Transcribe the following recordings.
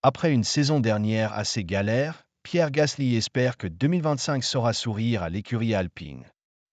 Après une saison dernière assez galère, Pierre Gasly espère que 2025 saura sourire à l'écurie alpine.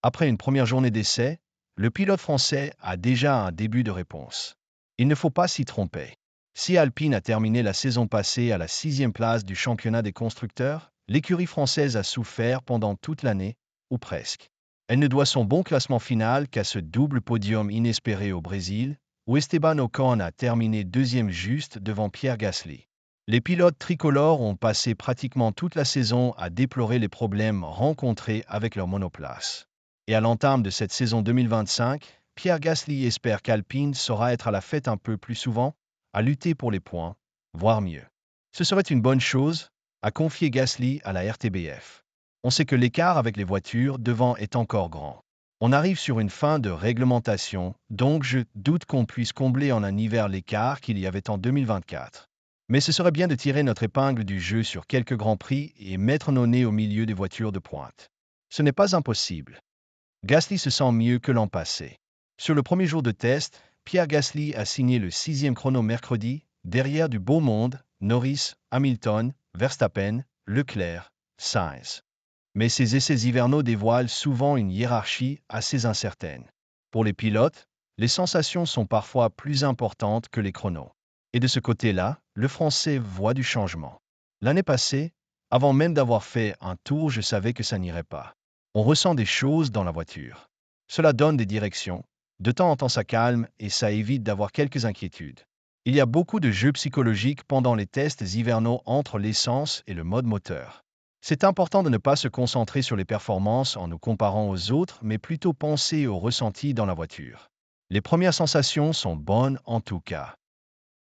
Après une première journée d'essai, le pilote français a déjà un début de réponse. Il ne faut pas s'y tromper. Si Alpine a terminé la saison passée à la 6e place du championnat des constructeurs, l'écurie française a souffert pendant toute l'année, ou presque. Elle ne doit son bon classement final qu'à ce double podium inespéré au Brésil, où Esteban Ocon a terminé deuxième juste devant Pierre Gasly. Les pilotes tricolores ont passé pratiquement toute la saison à déplorer les problèmes rencontrés avec leur monoplace. Et à l'entame de cette saison 2025, Pierre Gasly espère qu'Alpine saura être à la fête un peu plus souvent, à lutter pour les points, voire mieux. Ce serait une bonne chose, a confié Gasly à la RTBF. On sait que l'écart avec les voitures devant est encore grand. On arrive sur une fin de réglementation, donc je doute qu'on puisse combler en un hiver l'écart qu'il y avait en 2024. Mais ce serait bien de tirer notre épingle du jeu sur quelques grands prix et mettre nos nez au milieu des voitures de pointe. Ce n'est pas impossible. Gasly se sent mieux que l'an passé. Sur le premier jour de test, Pierre Gasly a signé le 6e chrono mercredi, derrière du beau monde, Norris, Hamilton, Verstappen, Leclerc, Sainz. Mais ces essais hivernaux dévoilent souvent une hiérarchie assez incertaine. Pour les pilotes, les sensations sont parfois plus importantes que les chronos. Et de ce côté-là, le Français voit du changement. L'année passée, avant même d'avoir fait un tour, je savais que ça n'irait pas. On ressent des choses dans la voiture. Cela donne des directions. De temps en temps, ça calme et ça évite d'avoir quelques inquiétudes. Il y a beaucoup de jeux psychologiques pendant les tests hivernaux entre l'essence et le mode moteur. C'est important de ne pas se concentrer sur les performances en nous comparant aux autres, mais plutôt penser aux ressentis dans la voiture. Les premières sensations sont bonnes en tout cas.